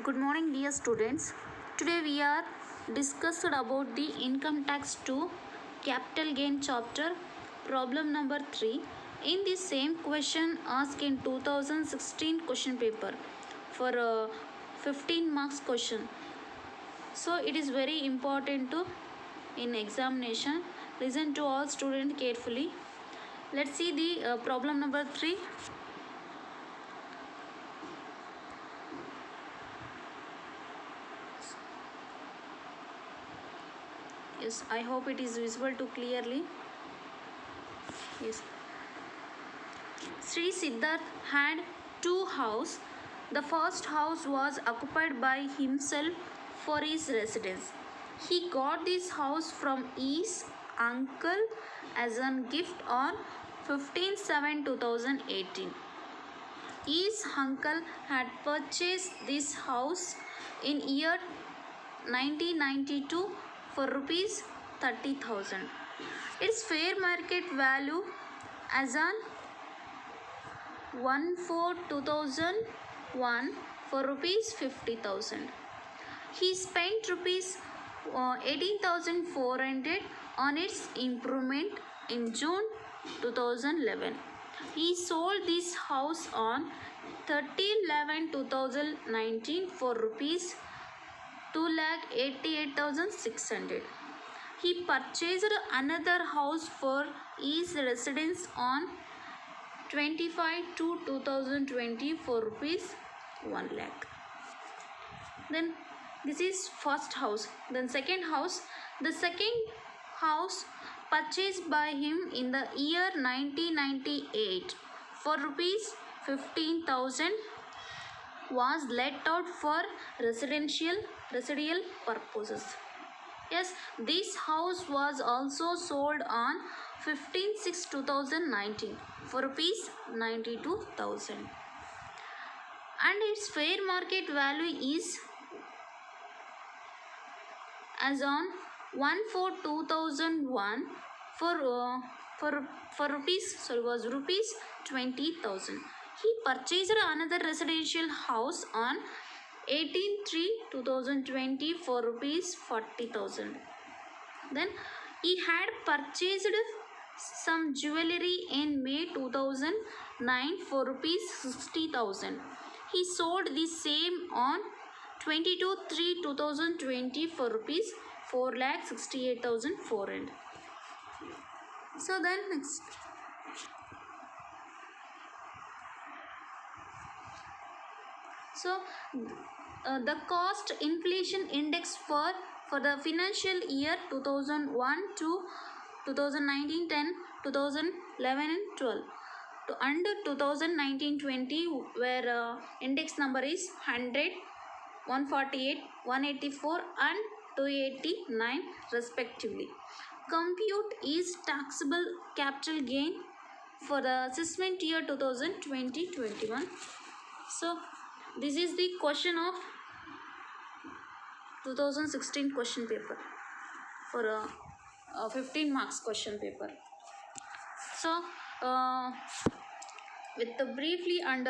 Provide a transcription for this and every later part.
Good morning, dear students. Today we are discussed about the income tax 2 capital gain chapter problem number 3 in the same question asked in 2016 question paper for 15 marks question. So it is very important to in examination. Listen to all students carefully. Let's see the problem number 3. Yes, I hope it is visible to clearly. Yes. Sri Siddharth had two houses. The first house was occupied by himself for his residence. He got this house from his uncle as a gift on 15/7/2018. His uncle had purchased this house in year 1992 for rupees 30,000. Its fair market value as on 1/4/2001 for rupees 50,000. He spent rupees 18,400 on its improvement in June 2011. He sold this house on 30/11/2019 for rupees 2,88,600. He purchased another house for his residence on 25/2/2020 for rupees 1 lakh. Then this is first house. Then second house. The second house purchased by him in the year 1998 for rupees 15,000 was let out for residential purposes. Yes, this house was also sold on 15/6/2019 for rupees 92,000 and its fair market value is as on 1/4/2001 for rupees 20,000. He purchased another residential house on 18/3/2020 for rupees 40,000. Then he had purchased some jewelry in May 2009 for rupees 60,000. He sold the same on 22/3/2020 for rupees 4,68,400. So then next. So the cost inflation index for the financial year 2001 to 2019 10 2011 and 12 to under 2019-20 where index number is 100 148 184 and 289 respectively. Compute is taxable capital gain for the assessment year 2020-21. So this is the question of 2016 question paper for a 15 marks question paper. So with the briefly and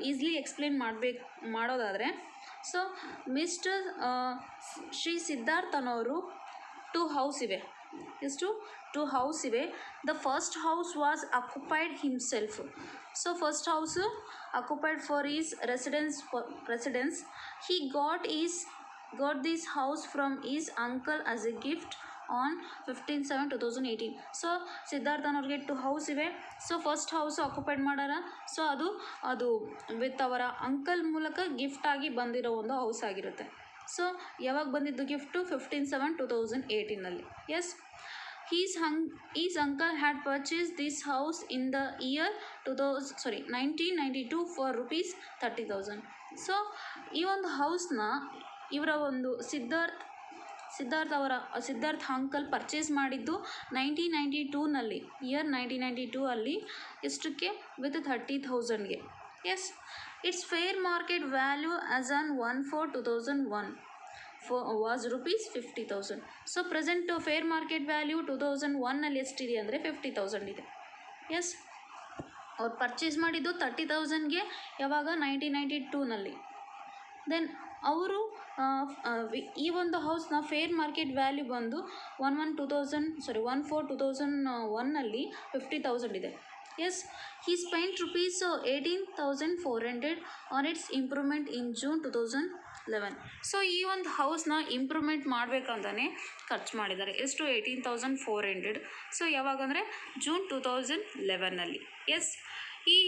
easily explain ಮಾಡೋದಾದರೆ so mister Shri ಸಿದ್ಧಾರ್ಥನವರು two house ಇವೆ. ಎಷ್ಟು two house ಇವೆ. The first house was occupied himself. So first house occupied for his residence. He got this house from his uncle as a gift on 15/7/2018. So ಸಿದ್ಧಾರ್ಥನವ್ರಿಗೆ two house ಇವೆ. So first house occupied ಮಾಡ್ಯಾರ. So ಅದು with ಅವರ uncle ಮೂಲಕ gift ಆಗಿ ಬಂದಿರೋ ಒಂದು house ಆಗಿರುತ್ತೆ. ಸೊ ಯಾವಾಗ ಬಂದಿದ್ದು gift 15/7/2018. Yes, his uncle had purchased this house in the year 1992 for rupees 30,000. So ಈ ಒಂದು ಹೌಸ್ನ ಇವರ ಒಂದು ಸಿದ್ಧಾರ್ಥ್ ಅಂಕಲ್ ಪರ್ಚೇಸ್ ಮಾಡಿದ್ದು 1992ನಲ್ಲಿ ಇಯರ್ 1992 ಅಲ್ಲಿ ಎಷ್ಟಕ್ಕೆ ವಿತ್ 30,000ಗೆ. Yes, it's fair market value as on 1/4/2001 was rupees 50,000. So present fair market value 2001ನಲ್ಲಿ ಎಷ್ಟಿದೆ ಅಂದರೆ 50,000 ಇದೆ. ಎಸ್, ಅವ್ರು ಪರ್ಚೇಸ್ ಮಾಡಿದ್ದು 30,000ಗೆ ಯಾವಾಗ 1992ನಲ್ಲಿ. ದೆನ್ ಅವರು ಈ ಒಂದು ಹೌಸ್ನ ಫೇರ್ ಮಾರ್ಕೆಟ್ ವ್ಯಾಲ್ಯೂ ಬಂದು 1/4/2001 50,000 ಇದೆ. Yes, he spent rupees 18,400 on its improvement in June 2011. So ಈ ಒಂದು ಹೌಸ್ನ ಇಂಪ್ರೂವ್ಮೆಂಟ್ ಮಾಡಬೇಕಂತಾನೆ ಖರ್ಚು ಮಾಡಿದ್ದಾರೆ. ಎಷ್ಟು? 18,400. ಸೊ ಯಾವಾಗಂದರೆ June 2011. Yes, he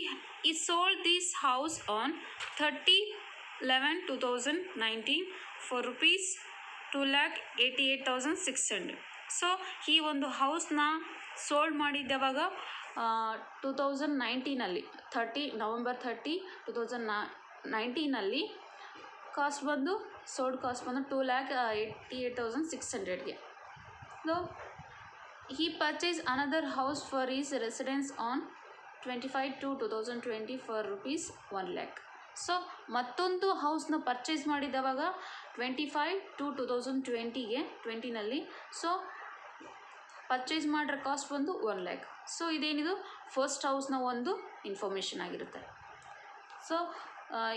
sold this house on 30/11/2019 for rupees 2,88,600. So ಈ ಒಂದು ಹೌಸ್ನ ಸೋಲ್ಡ್ ಮಾಡಿದ್ದವಾಗ 2019 November 30, 2019 ಕಾಸ್ಟ್ ಬಂದು ಸೋಲ್ಡ್ ಕಾಸ್ಟ್ ಬಂದು 2,88,600. So he purchased another house for his residence on 25/2/2020 for rupees 1 lakh. So ಮತ್ತೊಂದು ಹೌಸ್ನ ಪರ್ಚೇಸ್ ಮಾಡಿದವಾಗ 25/2/2020. ಸೊ ಪರ್ಚೇಸ್ ಮಾಡಿರೋ cost ಬಂದು 1 lakh. So ಇದೇನಿದು ಫಸ್ಟ್ ಹೌಸ್ನ ಒಂದು ಇನ್ಫಾರ್ಮೇಷನ್ ಆಗಿರುತ್ತೆ. ಸೊ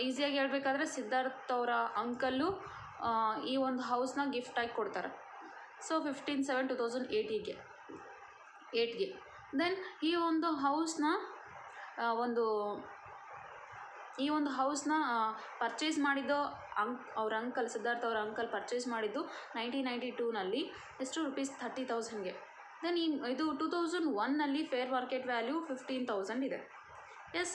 ಈಸಿಯಾಗಿ ಹೇಳ್ಬೇಕಾದ್ರೆ ಸಿದ್ಧಾರ್ಥ್ ಅವರ ಅಂಕಲ್ಲು ಈ ಒಂದು ಹೌಸ್ನ ಗಿಫ್ಟಾಗಿ ಕೊಡ್ತಾರೆ. ಸೊ 15/7/2008 ದೆನ್ ಈ ಒಂದು ಹೌಸ್ನ ಪರ್ಚೇಸ್ ಮಾಡಿದ್ದು ಅವ್ರ ಅಂಕಲ್, ಸಿದ್ಧಾರ್ಥ್ ಅವರ ಅಂಕಲ್ ಪರ್ಚೇಸ್ ಮಾಡಿದ್ದು 1992 ಎಷ್ಟು? rupees 30,000. ದೆನ್ ಇದು 2001 ಫೇರ್ ಮಾರ್ಕೆಟ್ ವ್ಯಾಲ್ಯೂ 15,000 ಇದೆ. ಎಸ್,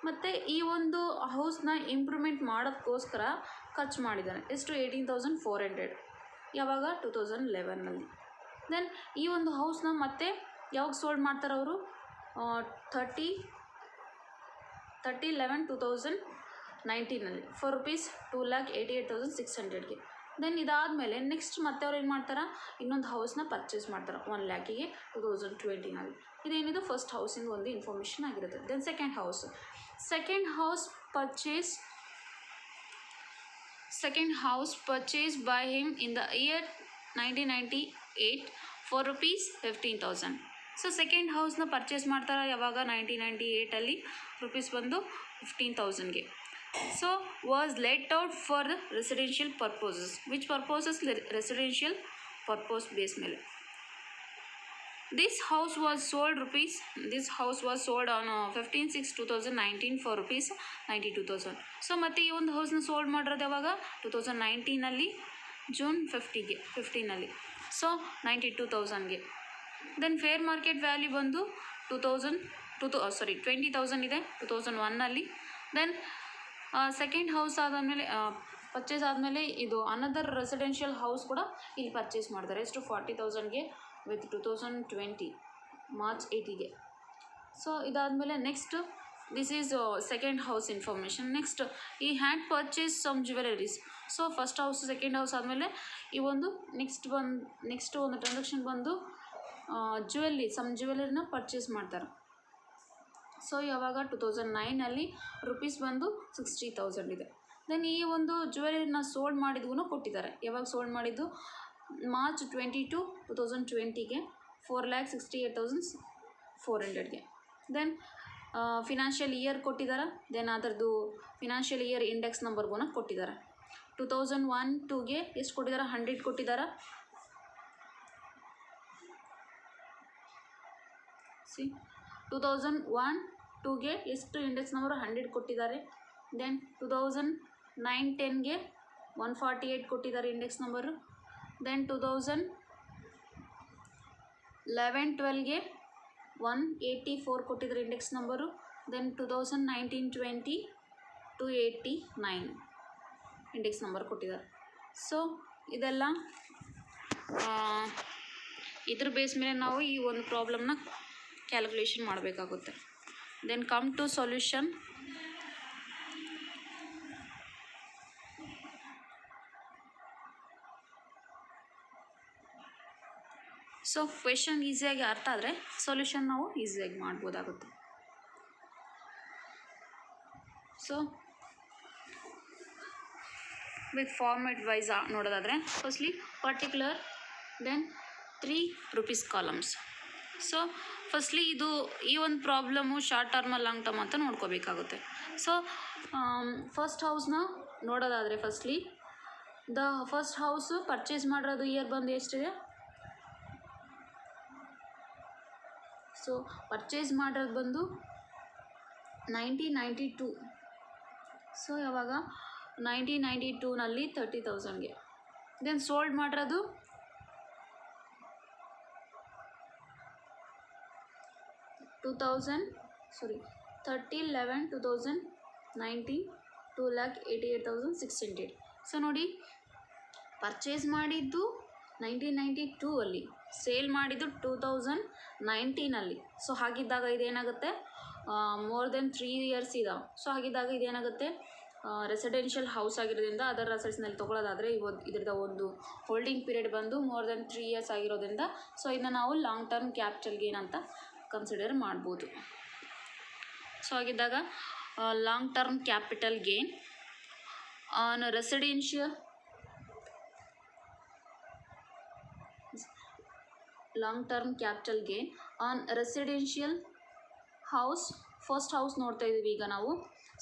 ಮತ್ತು ಈ ಒಂದು ಹೌಸ್ನ ಇಂಪ್ರೂವ್ಮೆಂಟ್ ಮಾಡೋದಕ್ಕೋಸ್ಕರ ಖರ್ಚು ಮಾಡಿದ್ದಾನೆ. ಎಷ್ಟು? 18,400. ಯಾವಾಗ? 2011. ದೆನ್ ಈ ಒಂದು ಹೌಸ್ನ ಮತ್ತೆ ಯಾವಾಗ ಸೋಲ್ಡ್ ಮಾಡ್ತಾರೆ ಅವರು? 30/11/2019 ಫಾರ್ rupees 2,88,600. ದೆನ್ ಇದಾದಮೇಲೆ ನೆಕ್ಸ್ಟ್ ಮತ್ತೆ ಅವ್ರು ಏನು ಮಾಡ್ತಾರೆ? ಇನ್ನೊಂದು ಹೌಸ್ನ ಪರ್ಚೇಸ್ ಮಾಡ್ತಾರೆ 1 lakhಗೆ 2020. ಇದೇನಿದು ಫಸ್ಟ್ ಹೌಸಿಂದ ಒಂದು ಇನ್ಫಾರ್ಮೇಷನ್ ಆಗಿರುತ್ತೆ. Then second house purchase by him in the year 1998 for rupees 15,000. So second ಹೌಸ್ನ ಪರ್ಚೇಸ್ ಮಾಡ್ತಾರೆ ಯಾವಾಗ? 1998 rupees ಬಂದು 15,000. So was let out for the residential purposes. Which purposes? Residential purpose base ಮೇಲೆ. This house was sold on 15/6/2019 for rupees 92,000. So ಮತ್ತೆ ಈ ಒಂದು ಹೌಸ್ನ sold ಮಾಡಿರೋದು ಯಾವಾಗ? 2019 June 15. So 92,000. Then fair market value ಬಂದು 20,000 ಇದೆ 2001. ದೆನ್ ಸೆಕೆಂಡ್ ಹೌಸ್ ಆದಮೇಲೆ ಪರ್ಚೇಸ್ ಆದಮೇಲೆ ಇದು ಅನದರ್ ರೆಸಿಡೆನ್ಷಿಯಲ್ ಹೌಸ್ ಕೂಡ ಇಲ್ಲಿ ಪರ್ಚೇಸ್ ಮಾಡ್ತಾರೆ. ಎಷ್ಟು? 40,000 ವಿತ್ 2020 March 8. ಸೊ ಇದಾದಮೇಲೆ next this is second house information. Next ಈ had purchase some jewelleries. So first house second house ಆದಮೇಲೆ ಈ ಒಂದು ನೆಕ್ಸ್ಟ್ ಒಂದು ಟ್ರಾನ್ಸಾಕ್ಷನ್ ಬಂದು ಜ್ಯುವೆಲರಿನ ಪರ್ಚೇಸ್ ಮಾಡ್ತಾರೆ. ಸೊ ಯಾವಾಗ? 2009 rupees ಬಂದು 60,000 ಇದೆ. ದೆನ್ ಈ ಒಂದು ಜ್ಯುವೆಲರಿನ ಸೋಲ್ಡ್ ಮಾಡಿದ್ಗೂ ಕೊಟ್ಟಿದ್ದಾರೆ. ಯಾವಾಗ ಸೋಲ್ಡ್ ಮಾಡಿದ್ದು? March 22, 2020 4,68,400. ದೆನ್ ಫಿನಾನ್ಷಿಯಲ್ ಇಯರ್ ಕೊಟ್ಟಿದ್ದಾರೆ. ದೆನ್ ಅದರದ್ದು ಫಿನಾನ್ಷಿಯಲ್ ಇಯರ್ ಇಂಡೆಕ್ಸ್ ನಂಬರ್ಗೂ ಕೊಟ್ಟಿದ್ದಾರೆ. 2001-2 ಎಷ್ಟು ಕೊಟ್ಟಿದ್ದಾರೆ? 100 ಕೊಟ್ಟಿದ್ದಾರೆ. 2001-2 ಎಷ್ಟು ಇಂಡೆಕ್ಸ್ ನಂಬರು? 100 ಕೊಟ್ಟಿದ್ದಾರೆ. ದೆನ್ 2009-10 148 ಕೊಟ್ಟಿದ್ದಾರೆ ಇಂಡೆಕ್ಸ್ ನಂಬರು. ದೆನ್ 2011-12 184 ಕೊಟ್ಟಿದ್ದಾರೆ index number. Then 2019-20 289 index number ಕೊಟ್ಟಿದ್ದಾರೆ. ಸೊ ಇದೆಲ್ಲ ಇದ್ರ ಬೇಸ್ ಮೇಲೆ ನಾವು ಈ ಒಂದು ಪ್ರಾಬ್ಲಮ್ನ ಕ್ಯಾಲ್ಕುಲೇಷನ್ ಮಾಡಬೇಕಾಗುತ್ತೆ. Then come to solution. So question ಈಸಿಯಾಗಿ ಅರ್ಥ ಆದರೆ ಸೊಲ್ಯೂಷನ್ ನಾವು ಈಸಿಯಾಗಿ ಮಾಡ್ಬೋದಾಗುತ್ತೆ. ಸೊ ವಿತ್ ಫಾರ್ಮೆಟ್ ವೈಸ್ ನೋಡೋದಾದರೆ firstly particular, then 3 rupees columns. So firstly ಈ ಒಂದು problem short term long term ಅಂತ ನೋಡ್ಕೋಬೇಕಾಗುತ್ತೆ. ಸೊ ಫಸ್ಟ್ ಹೌಸ್ನ ನೋಡೋದಾದರೆ firstly the first house purchase ಮಾಡಿರೋದು ಇಯರ್ ಬಂದು ಎಷ್ಟಿದೆ? ಸೊ ಪರ್ಚೇಸ್ ಮಾಡಿರೋದು ಬಂದು 1992. ಸೊ ಯಾವಾಗ 1992ನಲ್ಲಿ 30,000ಗೆ. ದೆನ್ ಸೋಲ್ಡ್ ಮಾಡಿರೋದು 30/11/2019 2,88,600. ಸೊ ನೋಡಿ, ಪರ್ಚೇಸ್ ಮಾಡಿದ್ದು 1992 ಅಲ್ಲಿ, ಸೇಲ್ ಮಾಡಿದ್ದು 2019ಅಲ್ಲಿ. ಸೊ ಹಾಗಿದ್ದಾಗ ಇದೇನಾಗುತ್ತೆ, ಮೋರ್ ದೆನ್ 3 years ಇದಾವೆ. ಸೊ ಹಾಗಿದ್ದಾಗ ಇದೇನಾಗುತ್ತೆ, ರೆಸಿಡೆನ್ಷಿಯಲ್ ಹೌಸ್ ಆಗಿರೋದ್ರಿಂದ ಅದರ್ ಅಸೆಟ್ಸ್ನಲ್ಲಿ ತೊಗೊಳ್ಳೋದಾದರೆ ಇದ್ರದ್ದು ಒಂದು ಹೋಲ್ಡಿಂಗ್ ಪೀರಿಯಡ್ ಬಂದು ಮೋರ್ ದೆನ್ 3 years ಆಗಿರೋದ್ರಿಂದ ಸೊ ಇದನ್ನ ನಾವು ಲಾಂಗ್ ಟರ್ಮ್ ಕ್ಯಾಪಿಟಲ್ ಗೇನ್ ಅಂತ ಕನ್ಸಿಡರ್ ಮಾಡ್ಬೋದು. ಸೊ ಹಾಗಿದ್ದಾಗ long term capital gain on residential long term capital gain on residential house. First house ನೋಡ್ತಾ ಇದ್ದೀವಿ ಈಗ ನಾವು.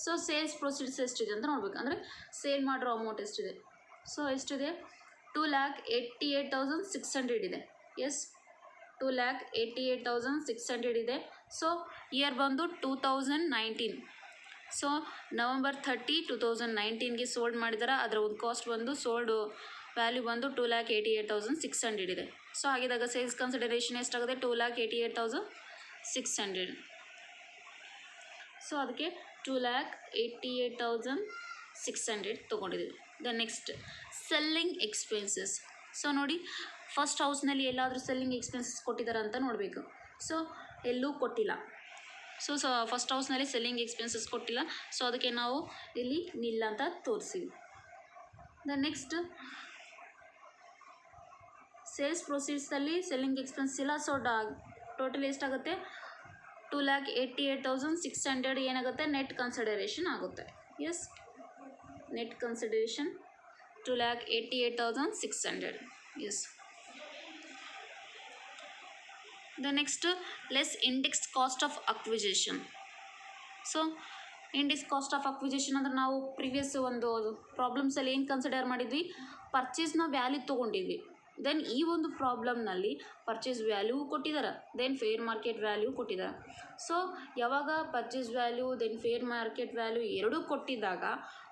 ಸೊ ಸೇಲ್ಸ್ ಪ್ರೊಸೀಡ್ಸ್ ಎಷ್ಟಿದೆ ಅಂತ ನೋಡ್ಬೇಕು. ಅಂದರೆ ಸೇಲ್ ಮಾಡಿರೋ ಅಮೌಂಟ್ ಎಷ್ಟಿದೆ? ಸೊ ಎಷ್ಟಿದೆ? 2,88,600 ಇದೆ. ಎಸ್, 2,88,600 ಇದೆ. ಸೊ ಇಯರ್ ಬಂದು 2019. ಸೊ November 30, 2019ಗೆ ಸೋಲ್ಡ್ ಮಾಡಿದಾರೆ. ಅದರ ಒಂದು ಕಾಸ್ಟ್ ಬಂದು ಸೋಲ್ಡ್ ವ್ಯಾಲ್ಯೂ ಬಂದು 2,88,600 ಇದೆ. ಸೊ ಹಾಗಿದ್ದಾಗ ಸೇಲ್ಸ್ ಕನ್ಸಿಡರೇಷನ್ ಎಷ್ಟಾಗುತ್ತೆ? 2,88,600. ಸೊ ಅದಕ್ಕೆ 2,88,600 ತೊಗೊಂಡಿದ್ದೀವಿ. The next selling expenses. So ನೋಡಿ, ಫಸ್ಟ್ ಹೌಸ್ನಲ್ಲಿ ಎಲ್ಲಾದರೂ ಸೆಲ್ಲಿಂಗ್ ಎಕ್ಸ್ಪೆನ್ಸಸ್ ಕೊಟ್ಟಿದ್ದಾರೆ ಅಂತ ನೋಡಬೇಕು. ಸೊ ಎಲ್ಲೂ ಕೊಟ್ಟಿಲ್ಲ. ಸೊ ಫಸ್ಟ್ ಹೌಸ್ನಲ್ಲಿ ಸೆಲ್ಲಿಂಗ್ ಎಕ್ಸ್ಪೆನ್ಸಸ್ ಕೊಟ್ಟಿಲ್ಲ. ಸೊ ಅದಕ್ಕೆ ನಾವು ಇಲ್ಲಿ ನಿಲ್ಲ ಅಂತ ತೋರಿಸಿವಿ. ದ ನೆಕ್ಸ್ಟ್ ಸೇಲ್ಸ್ ಪ್ರೊಸೀಡ್ಸಲ್ಲಿ ಸೆಲ್ಲಿಂಗ್ ಎಕ್ಸ್ಪೆನ್ಸ್ ಇಲ್ಲ. ಸೊ ಟೋಟಲ್ ಎಷ್ಟಾಗುತ್ತೆ? 2,88,600 ಏನಾಗುತ್ತೆ? ನೆಟ್ ಕನ್ಸಿಡರೇಷನ್ ಆಗುತ್ತೆ. Yes, net consideration 2,88,600. Yes. The next less index cost of acquisition. So index cost of acquisition ಅಂದರೆ ನಾವು ಪ್ರಿವಿಯಸ್ ಒಂದು ಪ್ರಾಬ್ಲಮ್ಸಲ್ಲಿ ಏನು ಕನ್ಸಿಡರ್ ಮಾಡಿದ್ವಿ? ಪರ್ಚೇಸ್ನ ವ್ಯಾಲ್ಯೂ ತೊಗೊಂಡಿದ್ವಿ. ದೆನ್ ಈ ಒಂದು ಪ್ರಾಬ್ಲಮ್ನಲ್ಲಿ ಪರ್ಚೇಸ್ ವ್ಯಾಲ್ಯೂ ಕೊಟ್ಟಿದ್ದಾರೆ, ದೆನ್ ಫೇರ್ ಮಾರ್ಕೆಟ್ ವ್ಯಾಲ್ಯೂ ಕೊಟ್ಟಿದ್ದಾರೆ. ಸೊ ಯಾವಾಗ purchase value then fair market value ಎರಡೂ ಕೊಟ್ಟಿದ್ದಾಗ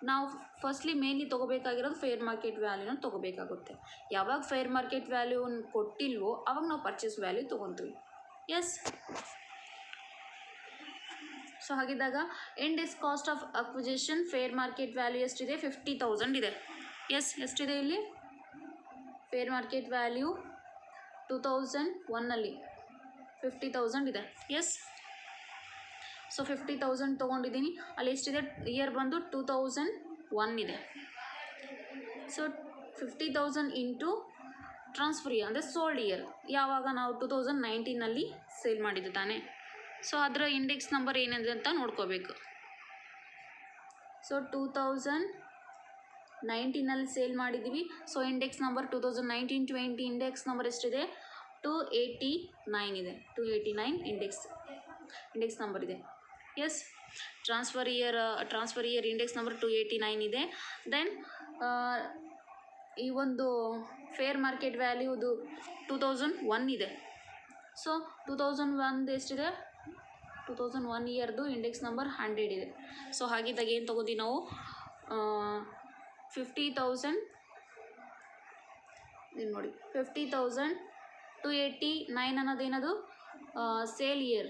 ನಾವು ಫಸ್ಟ್ಲಿ ಮೇನ್ಲಿ ತೊಗೋಬೇಕಾಗಿರೋದು ಫೇರ್ ಮಾರ್ಕೆಟ್ ವ್ಯಾಲ್ಯೂನ ತೊಗೋಬೇಕಾಗುತ್ತೆ. ಯಾವಾಗ ಫೇರ್ ಮಾರ್ಕೆಟ್ ವ್ಯಾಲ್ಯೂ ಕೊಟ್ಟಿಲ್ವೋ ಆವಾಗ ನಾವು ಪರ್ಚೇಸ್ ವ್ಯಾಲ್ಯೂ ತೊಗೊತೀವಿ. ಎಸ್. ಸೊ ಹಾಗಿದ್ದಾಗ index cost of acquisition fair market value ಎಷ್ಟಿದೆ? 50,000 ಇದೆ. ಎಸ್, ಎಷ್ಟಿದೆ ಇಲ್ಲಿ? ಫೇರ್ ಮಾರ್ಕೆಟ್ ವ್ಯಾಲ್ಯೂ 2001ನಲ್ಲಿ 50,000 ಇದೆ. ಎಸ್. ಸೊ 50,000 ತೊಗೊಂಡಿದ್ದೀನಿ. ಅಲ್ಲಿ ಎಷ್ಟಿದೆ? ಇಯರ್ ಬಂದು 2001 ಇದೆ. ಸೊ 50,000 ಇಂಟು ಟ್ರಾನ್ಸ್ಫರ್ ಇಯರ್ ಅಂದರೆ ಸೋಲ್ಡ್ ಇಯರ್. ಯಾವಾಗ ನಾವು 2019ನಲ್ಲಿ ಸೇಲ್ ಮಾಡಿದ್ದು ತಾನೆ. ಸೊ ಅದರ ಇಂಡೆಕ್ಸ್ ನಂಬರ್ ಏನಿದೆ ಅಂತ ನೋಡ್ಕೋಬೇಕು. ಸೊ 2019ನಲ್ಲಿ ಸೇಲ್ ಮಾಡಿದ್ದೀವಿ. So index number 2019-20 index number ಎಷ್ಟಿದೆ? 289 ಇದೆ. 289 ಇಂಡೆಕ್ಸ್ ನಂಬರ್ ಇದೆ. Yes. Transfer year index number 289 ಇದೆ. ದೆನ್ ಈ ಒಂದು ಫೇರ್ ಮಾರ್ಕೆಟ್ ವ್ಯಾಲ್ಯೂದು 2001 ಇದೆ. ಸೊ 2001 ಎಷ್ಟಿದೆ? 2001 ಇಯರ್ದು ಇಂಡೆಕ್ಸ್ ನಂಬರ್ 100 ಇದೆ. ಸೊ ಹಾಗಿದ್ದಾಗ ಏನು ತೊಗೋತೀವಿ ನಾವು? 50,000 ಇದು ನೋಡಿ, 50,000 289 ಅನ್ನೋದೇನದು? ಸೇಲ್ ಇಯರ್,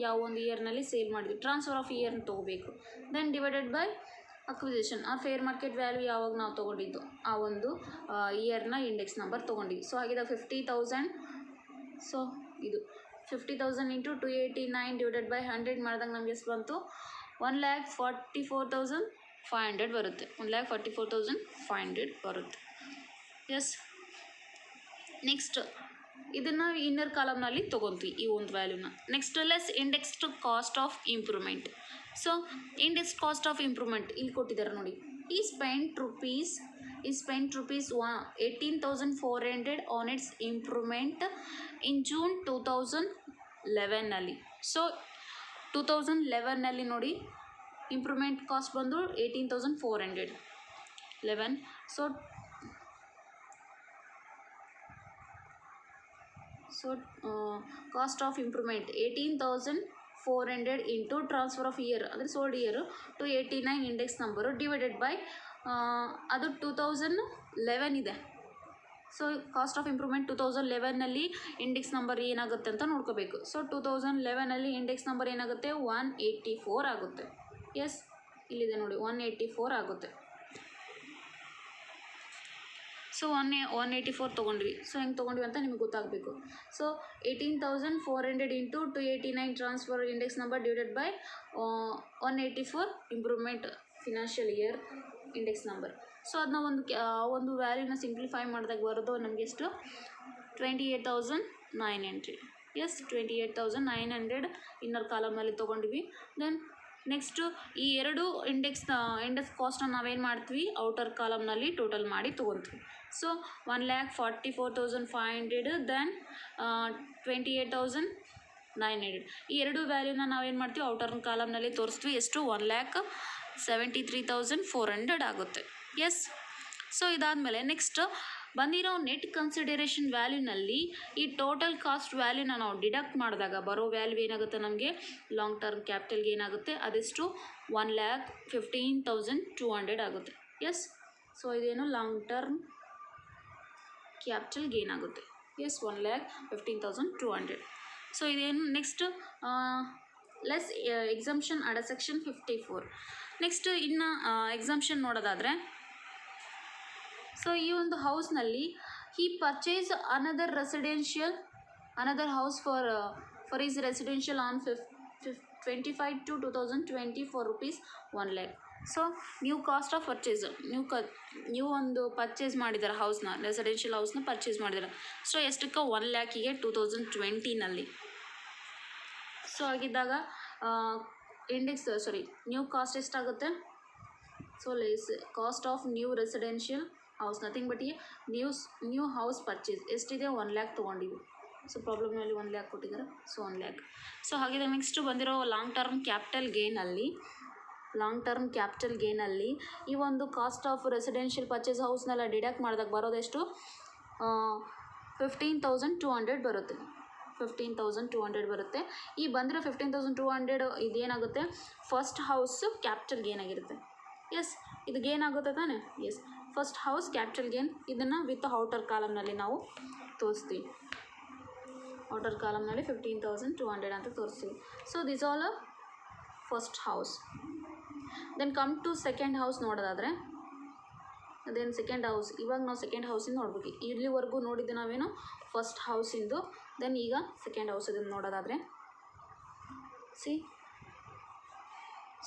ಯಾವ ಒಂದು ಇಯರ್ನಲ್ಲಿ ಸೇಲ್ ಮಾಡಿದ್ವಿ, ಟ್ರಾನ್ಸ್ಫರ್ ಆಫ್ ಇಯರ್ನ ತೊಗೋಬೇಕು. ದೆನ್ ಡಿವೈಡೆಡ್ ಬೈ ಅಕ್ವಿಸಿಷನ್ ಆ ಫೇರ್ ಮಾರ್ಕೆಟ್ ವ್ಯಾಲ್ಯೂ ಯಾವಾಗ ನಾವು ತೊಗೊಂಡಿದ್ದು ಆ ಒಂದು ಇಯರ್ನ ಇಂಡೆಕ್ಸ್ ನಂಬರ್ ತೊಗೊಂಡಿದ್ವಿ. ಸೊ ಹಾಗಿದ್ದಾಗ 50,000. ಸೊ ಇದು 50,000 ಇಂಟು 289 ಡಿವೈಡೆಡ್ ಬೈ 100 ಮಾಡಿದಾಗ ನಮಗೆ ಎಷ್ಟು ಬಂತು? 1,44,500 ಬರುತ್ತೆ. 1,44,500 ಬರುತ್ತೆ. ಎಸ್. ನೆಕ್ಸ್ಟ್ ಇದನ್ನು ಇನ್ನರ್ ಕಾಲಮ್ನಲ್ಲಿ ತೊಗೊತೀವಿ ಈ ಒಂದು ವ್ಯಾಲ್ಯೂನ. Next less indexed cost of improvement. So index cost of improvement ಇಲ್ಲಿ ಕೊಟ್ಟಿದ್ದಾರೆ ನೋಡಿ. He spent rupees 18,400 on its improvement in June 2011ನಲ್ಲಿ. ಸೊ 2011ನಲ್ಲಿ ನೋಡಿ ಇಂಪ್ರೂವ್ಮೆಂಟ್ ಕಾಸ್ಟ್ ಬಂದು 18,400. 11. So cost of improvement 18,400 into transfer of year ಅಂದರೆ sold year to 89 index number divided by ಅದು 2011 ಇದೆ. ಸೊ ಕಾಸ್ಟ್ ಆಫ್ ಇಂಪ್ರೂವ್ಮೆಂಟ್ 2011ನಲ್ಲಿ ಇಂಡೆಕ್ಸ್ ನಂಬರ್ ಏನಾಗುತ್ತೆ ಅಂತ ನೋಡ್ಕೋಬೇಕು. ಸೊ 2011ನಲ್ಲಿ ಇಂಡೆಕ್ಸ್ ನಂಬರ್ ಏನಾಗುತ್ತೆ 184 ಆಗುತ್ತೆ. ಎಸ್ ಇಲ್ಲಿದೆ ನೋಡಿ 184 ಆಗುತ್ತೆ. ಸೊ 184 ತೊಗೊಂಡ್ವಿ. ಸೊ ಹೆಂಗೆ ತೊಗೊಂಡ್ವಿ ಅಂತ ನಿಮಗೆ ಗೊತ್ತಾಗಬೇಕು. So 18,400 into 289 transfer index number divided by 184 improvement financial year index number. So ಅದನ್ನ ಒಂದು ವ್ಯಾಲ್ಯೂನ ಸಿಂಪ್ಲಿಫೈ ಮಾಡಿದಾಗ ಬರೋದು ನಮಗೆ ಎಷ್ಟು 28,900. ಎಸ್ 28,900 ಇನ್ನರ್ ಕಾಲಮ್ನಲ್ಲಿ ತೊಗೊಂಡ್ವಿ. ದೆನ್ ನೆಕ್ಸ್ಟು ಈ ಎರಡು ಇಂಡೆಕ್ಸ್ ಕಾಸ್ಟನ್ನು ನಾವೇನು ಮಾಡ್ತೀವಿ ಔಟರ್ ಕಾಲಮ್ನಲ್ಲಿ ಟೋಟಲ್ ಮಾಡಿ ತೊಗೊತೀವಿ. ಸೊ 1,44,500 ದೆನ್ 28,900 ಈ ಎರಡು ವ್ಯಾಲ್ಯೂನ ನಾವೇನು ಮಾಡ್ತೀವಿ ಔಟರ್ ಕಾಲಮ್ನಲ್ಲಿ ತೋರಿಸ್ತೀವಿ. ಎಷ್ಟು 1,73,400 ಆಗುತ್ತೆ. ಎಸ್ ಸೊ ಇದಾದಮೇಲೆ ನೆಕ್ಸ್ಟ್ ಬಂದಿರೋ ನೆಟ್ ಕನ್ಸಿಡರೇಷನ್ ವ್ಯಾಲ್ಯೂನಲ್ಲಿ ಈ ಟೋಟಲ್ ಕಾಸ್ಟ್ ವ್ಯಾಲ್ಯೂನ ನಾವು ಡಿಡಕ್ಟ್ ಮಾಡಿದಾಗ ಬರೋ ವ್ಯಾಲ್ಯೂ ಏನಾಗುತ್ತೆ ನಮಗೆ ಲಾಂಗ್ ಟರ್ಮ್ ಕ್ಯಾಪಿಟಲ್ಗೆ ಏನಾಗುತ್ತೆ ಅದೆಷ್ಟು 1,15,200 ಆಗುತ್ತೆ. ಎಸ್ ಸೊ ಇದೇನು ಲಾಂಗ್ ಟರ್ಮ್ ಕ್ಯಾಪಿಟಲ್ ಗೇನ್ ಆಗುತ್ತೆ. ಎಸ್ 1,15,200. ಸೊ ಇದೇನು next less exemption under section 54. Next ಇನ್ನು ಎಕ್ಸಂಪ್ಷನ್ ನೋಡೋದಾದರೆ ಸೊ ಈ ಒಂದು ಹೌಸ್ನಲ್ಲಿ he purchase another house for is residential on 25 to 2020 rupees 1 lakh. So new cost of purchase new ಒಂದು purchase ಮಾಡಿದ್ದಾರೆ ಹೌಸ್ನ ರೆಸಿಡೆನ್ಷಿಯಲ್ ಹೌಸ್ನ ಪರ್ಚೇಸ್ ಮಾಡಿದ್ದಾರೆ. ಸೊ ಎಷ್ಟಕ್ಕೆ 1 lakhಗೆ 2020ನಲ್ಲಿ. ಸೊ ಆಗಿದ್ದಾಗ ನ್ಯೂ ಕಾಸ್ಟ್ ಎಷ್ಟಾಗುತ್ತೆ. So less cost of new residential house nothing but new house purchase ಎಷ್ಟಿದೆ 1 lakh ತೊಗೊಂಡಿವಿ. ಸೊ ಪ್ರಾಬ್ಲಮ್ನಲ್ಲಿ 1 lakh ಕೊಟ್ಟಿದ್ದಾರೆ. So 1 lakh. ಸೊ ಹಾಗಿದ್ರೆ ನೆಕ್ಸ್ಟ್ ಬಂದಿರೋ ಲಾಂಗ್ ಟರ್ಮ್ ಕ್ಯಾಪಿಟಲ್ ಗೇನಲ್ಲಿ ಈ ಒಂದು ಕಾಸ್ಟ್ ಆಫ್ ರೆಸಿಡೆನ್ಷಿಯಲ್ ಪರ್ಚೇಸ್ ಹೌಸ್ನೆಲ್ಲ ಡಿಡಕ್ಟ್ ಮಾಡಿದಾಗ ಬರೋದೆಷ್ಟು 15,200 ಬರುತ್ತೆ. 15,200 ಬರುತ್ತೆ. ಈ ಬಂದಿರೋ 15,200 ಇದೇನಾಗುತ್ತೆ ಫಸ್ಟ್ ಹೌಸು ಕ್ಯಾಪಿಟಲ್ ಗೇನ್ ಆಗಿರುತ್ತೆ. ಎಸ್ ಇದು ಗೇನ್ ಆಗುತ್ತೆ ತಾನೆ. Yes first house capital gain. ಇದನ್ನು ವಿತ್ ಔಟರ್ ಕಾಲಮ್ನಲ್ಲಿ ನಾವು ತೋರಿಸ್ತೀವಿ. ಔಟರ್ ಕಾಲಮ್ನಲ್ಲಿ 15,200 ಅಂತ ತೋರಿಸ್ತೀವಿ. So this all first house. Then come to second house ನೋಡೋದಾದರೆ ದೆನ್ ಸೆಕೆಂಡ್ ಹೌಸ್ ಇವಾಗ ನಾವು ಸೆಕೆಂಡ್ ಹೌಸಿಂದ ನೋಡ್ಬೇಕು. ಇಲ್ಲಿವರೆಗೂ ನೋಡಿದ್ದು ನಾವೇನು ಫಸ್ಟ್ ಹೌಸಿಂದು. ದೆನ್ ಈಗ ಸೆಕೆಂಡ್ ಹೌಸ್ ಇದನ್ನು ನೋಡೋದಾದರೆ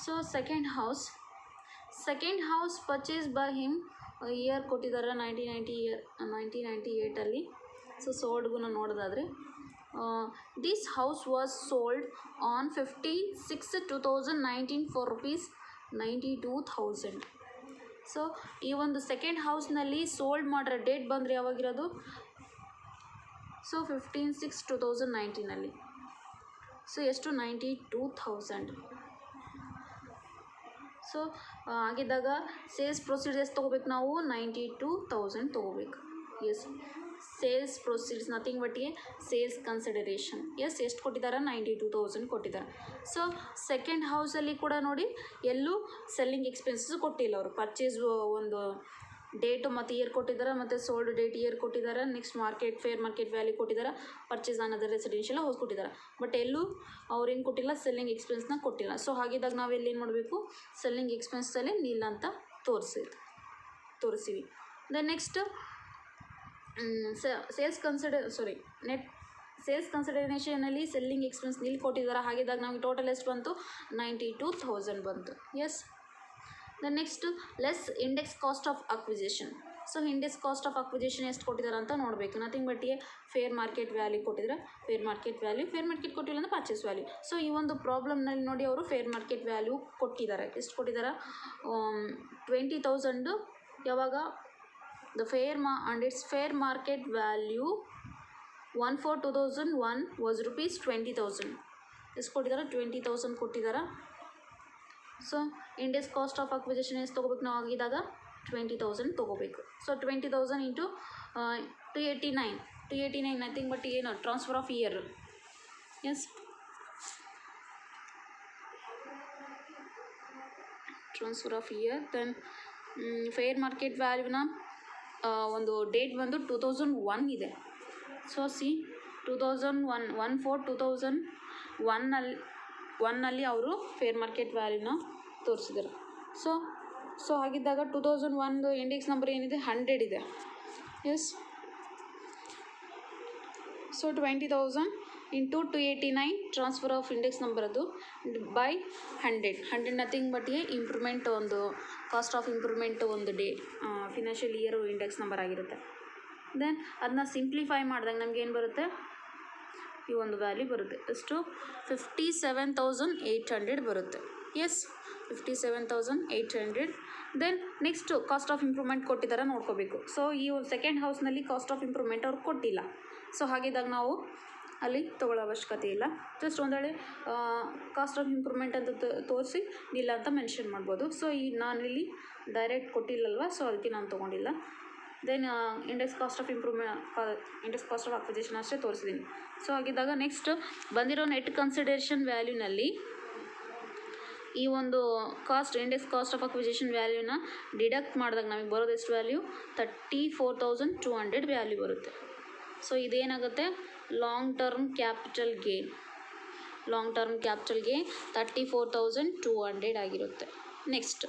so second house purchase by him year ಕೊಟ್ಟಿದ್ದಾರೆ 1998ಅಲ್ಲಿ. ಸೊ ಸೋಲ್ಡ್ಗೂ ನೋಡೋದಾದರೆ this house was sold on 15/6/2019 for ₹92,000. So ಈ ಒಂದು ಸೆಕೆಂಡ್ ಹೌಸ್ನಲ್ಲಿ ಸೋಲ್ಡ್ ಮಾಡಿರೋ ಡೇಟ್ ಬಂದರೆ ಯಾವಾಗಿರೋದು ಸೊ 15/6/2019ನಲ್ಲಿ. ಸೊ ಎಷ್ಟು 92,000. ಸೊ ಆಗಿದ್ದಾಗ ಸೇಲ್ಸ್ ಪ್ರೊಸೀಡ್ಸ್ ತೊಗೋಬೇಕು ನಾವು 92,000 ತೊಗೋಬೇಕು. Yes sales proceeds nothing but sales consideration. Yes ಎಷ್ಟು ಕೊಟ್ಟಿದ್ದಾರೆ 92,000 ಕೊಟ್ಟಿದ್ದಾರೆ. ಸೊ ಸೆಕೆಂಡ್ ಹೌಸಲ್ಲಿ ಕೂಡ ನೋಡಿ ಎಲ್ಲೂ ಸೆಲ್ಲಿಂಗ್ ಎಕ್ಸ್ಪೆನ್ಸಸ್ ಕೊಟ್ಟಿಲ್ಲ ಅವರು. ಪರ್ಚೇಸ್ ಒಂದು ಡೇಟು ಮತ್ತು ಇಯರ್ ಕೊಟ್ಟಿದ್ದಾರೆ, ಮತ್ತು ಸೋಲ್ಡ್ ಡೇಟ್ ಇಯರ್ ಕೊಟ್ಟಿದ್ದಾರೆ, ನೆಕ್ಸ್ಟ್ ಫೇರ್ ಮಾರ್ಕೆಟ್ ವ್ಯಾಲ್ಯೂ ಕೊಟ್ಟಿದ್ದಾರೆ, ಪರ್ಚೇಸ್ ಅನ್ನೋದು ರೆಸಿಡೆನ್ಷಿಯಲ್ ಹೌಸ್ ಕೊಟ್ಟಿದ್ದಾರೆ. ಬಟ್ ಎಲ್ಲೂ ಅವ್ರೇನು ಕೊಟ್ಟಿಲ್ಲ ಸೆಲ್ಲಿಂಗ್ ಎಕ್ಸ್ಪೆನ್ಸ್ನ ಕೊಟ್ಟಿಲ್ಲ. ಸೊ ಹಾಗಿದ್ದಾಗ ನಾವೆಲ್ಲಿ ಏನು ಮಾಡಬೇಕು ಸೆಲ್ಲಿಂಗ್ ಎಕ್ಸ್ಪೆನ್ಸಲ್ಲಿ ನಿಲ್ ಅಂತ ತೋರಿಸಿವಿ. ದೆನ್ ನೆಕ್ಸ್ಟ್ ಸೇಲ್ಸ್ ಕನ್ಸಿಡರೇಷನಲ್ಲಿ ಸೆಲ್ಲಿಂಗ್ ಎಕ್ಸ್ಪೆನ್ಸ್ ನಿಲ್ ಕೊಟ್ಟಿದ್ದಾರೆ. ಹಾಗಿದ್ದಾಗ ನಮಗೆ ಟೋಟಲ್ ಎಷ್ಟು ಬಂತು 92,000 ಬಂತು. Yes then next less index cost of acquisition. So index cost of acquisition ಎಷ್ಟು ಕೊಟ್ಟಿದ್ದಾರೆ ಅಂತ ನೋಡಬೇಕು. Nothing but fair market value ಕೊಟ್ಟಿದ್ದಾರೆ. ಫೇರ್ ಮಾರ್ಕೆಟ್ ಕೊಟ್ಟಿಲ್ಲ ಅಂದರೆ ಪರ್ಚೇಸ್ ವ್ಯಾಲ್ಯೂ. ಸೊ ಈ ಒಂದು ಪ್ರಾಬ್ಲಮ್ನಲ್ಲಿ ನೋಡಿ ಅವರು ಫೇರ್ ಮಾರ್ಕೆಟ್ ವ್ಯಾಲ್ಯೂ ಕೊಟ್ಟಿದ್ದಾರೆ. ಎಷ್ಟು ಕೊಟ್ಟಿದ್ದಾರೆ 20,000. ಯಾವಾಗ the and its fair market value 1/4/2001 was ₹20,000. ಎಷ್ಟು ಕೊಟ್ಟಿದ್ದಾರೆ 20,000 ಕೊಟ್ಟಿದ್ದಾರೆ. So index cost of acquisition ಎಷ್ಟು ತೊಗೋಬೇಕು ನಾವು ಆಗಿದ್ದಾಗ 20,000 ತೊಗೋಬೇಕು. ಸೊ 20,000 ಇಂಟು 289 ನಥಿಂಗ್ ಬಟ್ ಏನು transfer of year. Yes, transfer of year. Then fair market ವ್ಯಾಲ್ಯೂನ ಒಂದು ಡೇಟ್ ಬಂದು 2001 ಇದೆ. ಸೊ ಸಿ 2001 ಅವರು ಫೇರ್ ಮಾರ್ಕೆಟ್ ವ್ಯಾಲ್ಯೂನ ತೋರಿಸಿದ್ದಾರೆ. ಸೊ ಹಾಗಿದ್ದಾಗ 2001 ಇಂಡೆಕ್ಸ್ ನಂಬರ್ ಏನಿದೆ 100 ಇದೆ. Yes, so 20,000 into 289 transfer of index number ಅದು ಬೈ 100 ನಥಿಂಗ್ ಬಟ್ ಇಂಪ್ರೂವ್ಮೆಂಟ್ ಒಂದು ಕಾಸ್ಟ್ ಆಫ್ ಇಂಪ್ರೂವ್ಮೆಂಟ್ ಒಂದು ಫಿನಾನ್ಷಿಯಲ್ ಇಯರ್ ಇಂಡೆಕ್ಸ್ ನಂಬರ್ ಆಗಿರುತ್ತೆ. ದೆನ್ ಅದನ್ನ ಸಿಂಪ್ಲಿಫೈ ಮಾಡಿದಾಗ ನಮ್ಗೆ ಏನು ಬರುತ್ತೆ, ಈ ಒಂದು ವ್ಯಾಲ್ಯೂ ಬರುತ್ತೆ. ಎಷ್ಟು 57,800 ಬರುತ್ತೆ. Yes, 57,800. Then next cost of improvement ಕೊಟ್ಟಿದ್ದಾರೆ ನೋಡ್ಕೋಬೇಕು. ಸೊ ಈ ಸೆಕೆಂಡ್ ಹೌಸ್ನಲ್ಲಿ ಕಾಸ್ಟ್ ಆಫ್ ಇಂಪ್ರೂವ್ಮೆಂಟ್ ಅವ್ರು ಕೊಟ್ಟಿಲ್ಲ. ಸೊ ಹಾಗಿದ್ದಾಗ ನಾವು ಅಲ್ಲಿ ತೊಗೊಳ್ಳೋ ಅವಶ್ಯಕತೆ ಇಲ್ಲ. ಜಸ್ಟ್ ಒಂದು ವೇಳೆ ಕಾಸ್ಟ್ ಆಫ್ ಇಂಪ್ರೂವ್ಮೆಂಟ್ ಅಂತ ತೋರಿಸಿ ಇಲ್ಲ ಅಂತ ಮೆನ್ಷನ್ ಮಾಡ್ಬೋದು. ಸೊ ನಾನಿಲ್ಲಿ ಡೈರೆಕ್ಟ್ ಕೊಟ್ಟಿಲ್ಲಲ್ವ, ಸೊ ಅದಕ್ಕೆ ನಾನು ತೊಗೊಂಡಿಲ್ಲ. Then index cost of index cost of acquisition ಅಷ್ಟೇ ತೋರಿಸಿದ್ದೀನಿ. ಸೊ ಹಾಗಿದ್ದಾಗ ನೆಕ್ಸ್ಟ್ ಬಂದಿರೋ ನೆಟ್ ಕನ್ಸಿಡರೇಷನ್ ವ್ಯಾಲ್ಯೂನಲ್ಲಿ ಈ ಒಂದು ಇಂಡೆಕ್ಸ್ ಕಾಸ್ಟ್ ಆಫ್ ಅಕ್ವಿಸಿಷನ್ ವ್ಯಾಲ್ಯೂನ ಡಿಡಕ್ಟ್ ಮಾಡಿದಾಗ ನಮಗೆ ಬರೋದು ಎಷ್ಟು ವ್ಯಾಲ್ಯೂ 34,200 ವ್ಯಾಲ್ಯೂ ಬರುತ್ತೆ. ಸೊ ಇದೇನಾಗುತ್ತೆ ಲಾಂಗ್ ಟರ್ಮ್ ಕ್ಯಾಪಿಟಲ್ ಗೇನ್ 34,200 ಆಗಿರುತ್ತೆ. Next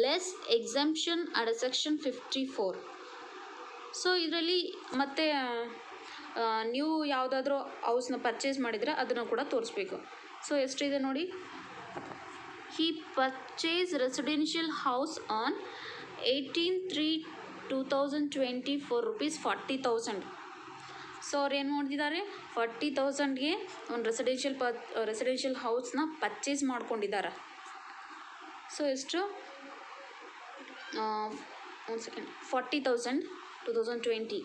less exemption at section 54. So ಇದರಲ್ಲಿ ಮತ್ತೆ ನೀವು ಯಾವುದಾದ್ರೂ ಹೌಸ್ನ ಪರ್ಚೇಸ್ ಮಾಡಿದರೆ ಅದನ್ನು ಕೂಡ ತೋರಿಸ್ಬೇಕು. ಸೊ ಎಷ್ಟಿದೆ ನೋಡಿ, he purchased residential house on 18/3/2020 for rupees 40,000. So ಅವ್ರು ಏನು ಮಾಡಿದ್ದಾರೆ 40,000ಗೆ ಒಂದು ರೆಸಿಡೆನ್ಷಿಯಲ್ ಹೌಸ್ನ ಪರ್ಚೇಸ್ ಮಾಡ್ಕೊಂಡಿದ್ದಾರೆ. ಸೊ ಎಷ್ಟು 40,000 2020.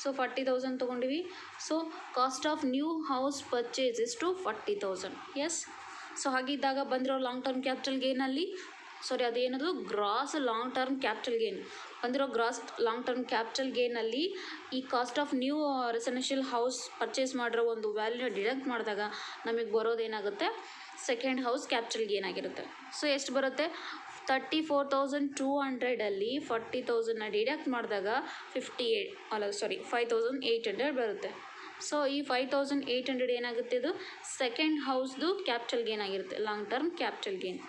ಸೊ 40,000 ತೊಗೊಂಡಿವಿ. So cost of new house purchase ಎಷ್ಟು 40,000. ಎಸ್, ಸೊ ಹಾಗಿದ್ದಾಗ ಬಂದಿರೋ ಲಾಂಗ್ ಟರ್ಮ್ ಕ್ಯಾಪಿಟಲ್ ಗೇನಲ್ಲಿ ಅದೇನದು gross long term capital gain ಬಂದಿರೋ ಲಾಂಗ್ ಟರ್ಮ್ ಕ್ಯಾಪಿಟಲ್ ಗೇನಲ್ಲಿ ಈ cost of new residential house purchase ಮಾಡಿರೋ ಒಂದು ವ್ಯಾಲ್ಯೂನ ಡಿಡಕ್ಟ್ ಮಾಡಿದಾಗ ನಮಗೆ ಬರೋದೇನಾಗುತ್ತೆ ಸೆಕೆಂಡ್ ಹೌಸ್ ಕ್ಯಾಪಿಟಲ್ ಗೇನ್ ಆಗಿರುತ್ತೆ. ಸೊ ಎಷ್ಟು ಬರುತ್ತೆ 34,200ಅಲ್ಲಿ 40,000ನ ಡಿಡಕ್ಟ್ ಮಾಡಿದಾಗ 5,800 ಬರುತ್ತೆ. ಸೊ ಈ 5,800 ಏನಾಗುತ್ತೆ, ಇದು ಸೆಕೆಂಡ್ ಹೌಸ್ದು ಕ್ಯಾಪಿಟಲ್ ಗೇನ್ ಆಗಿರುತ್ತೆ. Long term capital gain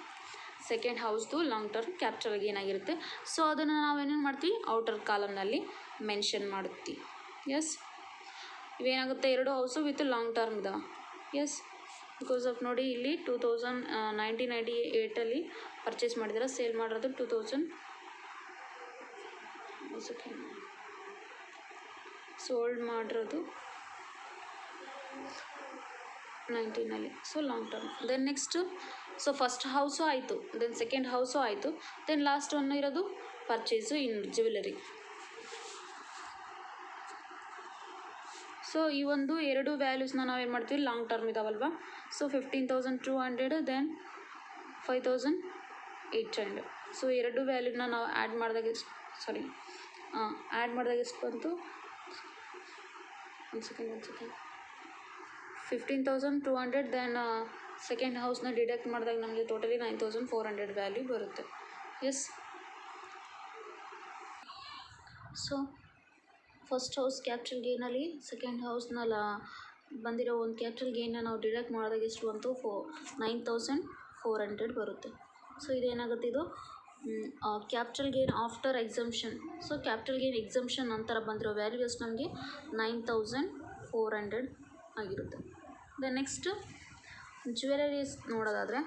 second ಹೌಸ್ದು ಲಾಂಗ್ ಟರ್ಮ್ ಕ್ಯಾಪಿಟಲ್ ಗೇನ್ ಆಗಿರುತ್ತೆ. ಸೊ ಅದನ್ನು ನಾವೇನೇನು ಮಾಡ್ತೀವಿ ಔಟರ್ ಕಾಲಮ್ನಲ್ಲಿ ಮೆನ್ಷನ್ ಮಾಡುತ್ತೀವಿ. ಎಸ್, ಇವೇನಾಗುತ್ತೆ ಎರಡು ಹೌಸು ವಿತ್ ಲಾಂಗ್ ಟರ್ಮ್ ಇದಾವೆ. ಎಸ್, ಬಿಕಾಸ್ ಆಫ್ ನೋಡಿ ಇಲ್ಲಿ 1998 ಪರ್ಚೇಸ್ ಮಾಡಿದ್ರೆ ಸೇಲ್ ಮಾಡಿರೋದು 2000 ಸೋಲ್ಡ್ ಮಾಡಿರೋದು 19 so long term. Then next first house ಆಯಿತು, ದೆನ್ ಸೆಕೆಂಡ್ ಹೌಸು ಆಯಿತು, ದೆನ್ ಲಾಸ್ಟ್ ಒನ್ ಇರೋದು ಪರ್ಚೇಸು ಇನ್ ಜ್ಯುವೆಲರಿ. ಸೊ ಈ ಒಂದು ಎರಡು ವ್ಯಾಲ್ಯೂಸ್ನ ನಾವೇನು ಮಾಡ್ತೀವಿ ಲಾಂಗ್ ಟರ್ಮ್ ಇದಾವಲ್ವ. So 15,200 then 5,800. ಸೊ ಎರಡು ವ್ಯಾಲ್ಯೂನ ನಾವು ಆ್ಯಡ್ ಮಾಡಿದಾಗ ಎಷ್ಟು ಬಂತು, ಒಂದು ಸೆಕೆಂಡ್ 15,200 ದೆನ್ ಸೆಕೆಂಡ್ ಹೌಸ್ನ ಡಿಡಕ್ಟ್ ಮಾಡಿದಾಗ ನಮಗೆ ಟೋಟಲಿ 9,400 ವ್ಯಾಲ್ಯೂ ಬರುತ್ತೆ. Yes, so first house capital ಗೇನಲ್ಲಿ ಸೆಕೆಂಡ್ ಹೌಸ್ನಲ್ಲ ಬಂದಿರೋ ಒಂದು ಕ್ಯಾಪಿಟಲ್ ಗೇನ್ನ ನಾವು ಡಿಡಕ್ಟ್ ಮಾಡಿದಾಗ ಎಷ್ಟು ಬಂತು 9,400 ಬರುತ್ತೆ. ಸೊ ಇದೇನಾಗುತ್ತೆ, ಇದು capital gain after exemption. So capital gain exemption ನಂತರ ಬಂದಿರೋ ವ್ಯಾಲ್ಯೂ ಎಷ್ಟು ನಮಗೆ 9,400 ಆಗಿರುತ್ತೆ. ದೆನ್ ನೆಕ್ಸ್ಟ್ ಜ್ಯುವೆಲರೀಸ್ ನೋಡೋದಾದರೆ,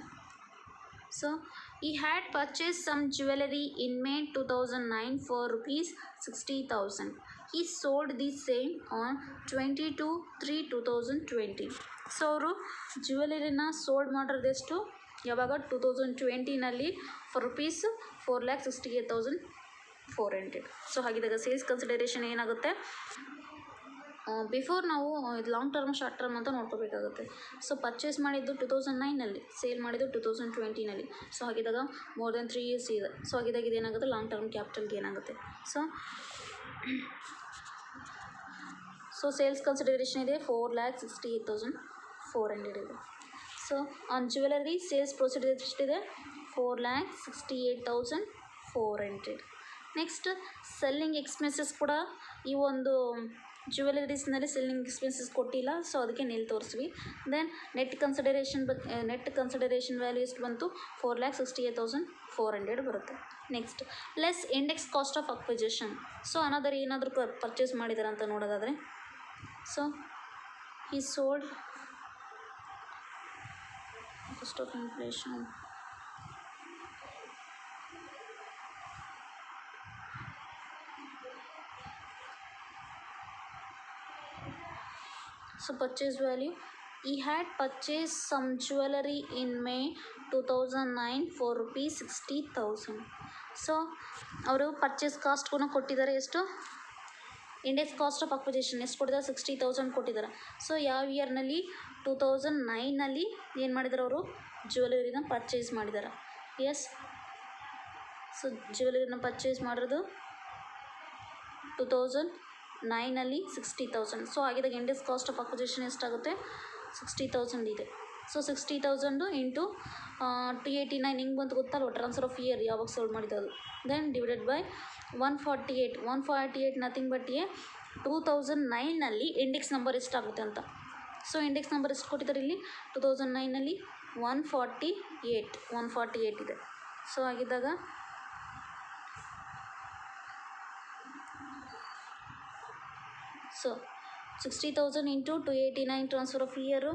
ಸೊ ಈ had purchase some jewellery in May 2009 for rupees 60,000. He sold the same on 22/3/2020. So ಅವರು ಜ್ಯುವೆಲರಿನ ಸೋಲ್ಡ್ ಮಾಡಿರೋದೆಷ್ಟು ಯಾವಾಗ 2020ನಲ್ಲಿ ಫಾರ್ rupees 4,68,400. ಸೊ ಹಾಗಿದ್ದಾಗ ಸೇಲ್ಸ್ ಕನ್ಸಿಡರೇಷನ್ ಏನಾಗುತ್ತೆ ಬಿಫೋರ್ ನಾವು ಲಾಂಗ್ ಟರ್ಮ್ ಶಾರ್ಟ್ ಟರ್ಮ್ ಅಂತ ನೋಡ್ಕೋಬೇಕಾಗುತ್ತೆ. ಸೊ ಪರ್ಚೇಸ್ ಮಾಡಿದ್ದು 2009ನಲ್ಲಿ, ಸೇಲ್ ಮಾಡಿದ್ದು 2020ನಲ್ಲಿ. ಸೊ ಹಾಗಿದ್ದಾಗ ಮೋರ್ ದೆನ್ 3 years ಇದೆ. ಸೊ ಹಾಗಿದ್ದಾಗ ಇದೇನಾಗುತ್ತೆ, ಲಾಂಗ್ ಟರ್ಮ್ ಕ್ಯಾಪಿಟಲ್ಗೆ ಏನಾಗುತ್ತೆ. ಸೊ ಸೇಲ್ಸ್ ಕನ್ಸಿಡರೇಷನ್ ಇದೆ 4,68,400 ಇದೆ. So on jewellery sales procedure ಎಷ್ಟಿದೆ, 4,68,400. ನೆಕ್ಸ್ಟ್ ಸೆಲ್ಲಿಂಗ್ ಎಕ್ಸ್ಪೆನ್ಸಸ್ ಕೂಡ ಈ ಒಂದು ಜ್ಯುವೆಲರೀಸ್ನಲ್ಲಿ ಸೆಲ್ಲಿಂಗ್ ಎಕ್ಸ್ಪೆನ್ಸಸ್ ಕೊಟ್ಟಿಲ್ಲ, ಸೊ ಅದಕ್ಕೆ ನಿಲ್ ತೋರಿಸ್ವಿ. ದೆನ್ ನೆಟ್ ಕನ್ಸಿಡರೇಷನ್ ವ್ಯಾಲ್ಯೂ ಎಷ್ಟು ಬಂತು, 4,68,400 ಬರುತ್ತೆ. Next less index cost of acquisition. So another ಏನಾದರೂ ಪರ್ಚೇಸ್ ಮಾಡಿದಾರೆ ಅಂತ ನೋಡೋದಾದರೆ, so he sold cost of inflation. So purchase value, he had purchased some jewelry in May 2009 for rupees 60,000. So ಅವರು purchase cost ಕೂಡ ಕೊಟ್ಟಿದ್ದಾರೆ, ಎಷ್ಟು, ಇಂಡೆಕ್ಸ್ ಕಾಸ್ಟ್ ಆಫ್ ಅಕ್ವಿಜಿಷನ್ ಎಷ್ಟು ಕೊಟ್ಟಿದ್ದಾರೆ, 60,000 ಕೊಟ್ಟಿದ್ದಾರೆ. ಸೊ ಯಾವ ಇಯರ್ನಲ್ಲಿ, 2009ನಲ್ಲಿ ಏನು ಮಾಡಿದ್ದಾರೆ ಅವರು, ಜ್ಯುವೆಲರಿನ ಪರ್ಚೇಸ್ ಮಾಡಿದ್ದಾರೆ. ಎಸ್, ಸೊ ಜ್ಯುವೆಲರಿನ ಪರ್ಚೇಸ್ ಮಾಡಿರೋದು 2009ನಲ್ಲಿ 60,000. ಸೊ ಆಗಿದಾಗ ಇಂಡೆಕ್ಸ್ ಕಾಸ್ಟ್ ಆಫ್ ಅಕ್ವಿಜಿಷನ್ ಎಷ್ಟಾಗುತ್ತೆ, 60,000 ಇದೆ. ಸೊ 60,000 ಇಂಟು 289 ಹಿಂಗೆ ಬಂತು ಗೊತ್ತಲ್ವ, ಟ್ರಾನ್ಸ್ಫರ್ ಆಫ್ ಇಯರ್ ಯಾವಾಗ ಸೋಲ್ಡ್ ಮಾಡಿದ್ದು. Then divided by 148 nothing but 2009ನಲ್ಲಿ ಇಂಡೆಕ್ಸ್ ನಂಬರ್ ಎಷ್ಟಾಗುತ್ತೆ ಅಂತ. ಸೊ ಇಂಡೆಕ್ಸ್ ನಂಬರ್ ಎಷ್ಟು ಕೊಟ್ಟಿದ್ದಾರೆ ಇಲ್ಲಿ, 2009ನಲ್ಲಿ 148 ಇದೆ. ಸೊ ಆಗಿದ್ದಾಗ so 60,000 into 289 transfer of year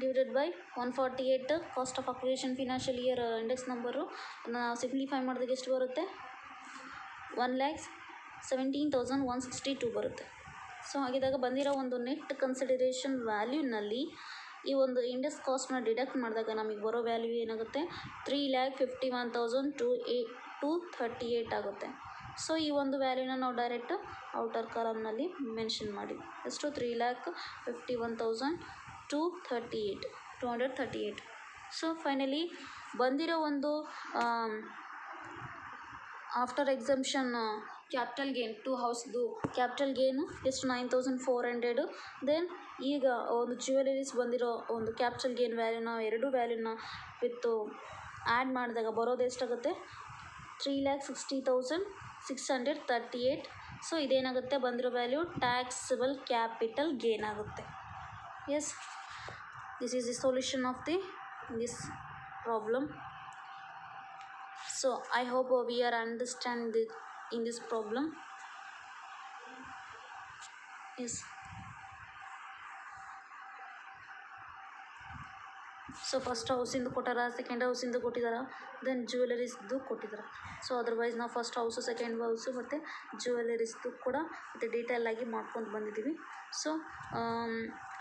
divided by 148 cost of acquisition financial year index number simplify ಮಾಡಿದಾಗ ಎಷ್ಟು ಬರುತ್ತೆ, 1,17,162 ಬರುತ್ತೆ. ಸೊ ಹಾಗಿದ್ದಾಗ ಬಂದಿರೋ ಒಂದು ನೆಟ್ ಕನ್ಸಿಡರೇಷನ್ ವ್ಯಾಲ್ಯೂನಲ್ಲಿ ಈ ಒಂದು ಇಂಡೆಕ್ಸ್ ಕಾಸ್ಟ್ನ ಡಿಡಕ್ಟ್ ಮಾಡಿದಾಗ ನಮಗೆ ಬರೋ ವ್ಯಾಲ್ಯೂ ಏನಾಗುತ್ತೆ, 3,51,238 ಆಗುತ್ತೆ. ಸೊ ಈ ಒಂದು ವ್ಯಾಲ್ಯೂನ ನಾವು ಡೈರೆಕ್ಟ್ ಔಟರ್ ಕಾಲಮ್ನಲ್ಲಿ ಮೆನ್ಷನ್ ಮಾಡಿ, ಎಷ್ಟು, 3,51,238. ಸೊ ಫೈನಲಿ ಬಂದಿರೋ ಒಂದು after exemption capital gain two ಹೌಸ್ದು ಕ್ಯಾಪಿಟಲ್ ಗೇನು ಎಷ್ಟು, 9,400. ದೆನ್ ಈಗ ಒಂದು ಜ್ಯುವೆಲರೀಸ್ ಬಂದಿರೋ ಒಂದು ಕ್ಯಾಪಿಟಲ್ ಗೇನ್ ವ್ಯಾಲ್ಯೂನ, ಎರಡು ವ್ಯಾಲ್ಯೂನ ವಿತ್ತು ಆ್ಯಡ್ ಮಾಡಿದಾಗ ಬರೋದು ಎಷ್ಟಾಗುತ್ತೆ, 3,60,638. ಸೊ ಇದೇನಾಗುತ್ತೆ, ಬಂದಿರೋ ವ್ಯಾಲ್ಯೂ ಟ್ಯಾಕ್ಸಬಲ್ ಕ್ಯಾಪಿಟಲ್ ಗೇನ್ ಆಗುತ್ತೆ. Yes, this is the solution of this problem. So I hope we are understand in this problem. Yes. So first ಹೌಸಿಂದು ಕೊಟ್ಟಾರ, ಸೆಕೆಂಡ್ ಹೌಸಿಂದು ಕೊಟ್ಟಿದ್ದಾರೆ, ದೆನ್ ಜ್ಯುವೆಲರೀಸ್ದು ಕೊಟ್ಟಿದ್ದಾರೆ. ಸೊ ಅದರ್ವೈಸ್ ನಾವು ಫಸ್ಟ್ ಹೌಸು, ಸೆಕೆಂಡ್ ಹೌಸು ಮತ್ತು ಜ್ಯುವೆಲರೀಸ್ದು ಕೂಡ ಮತ್ತು ಡೀಟೇಲಾಗಿ ಮಾಡ್ಕೊಂಡು ಬಂದಿದ್ದೀವಿ. So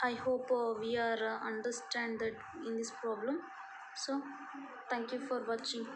I hope we are understand that in this problem. So thank you for watching.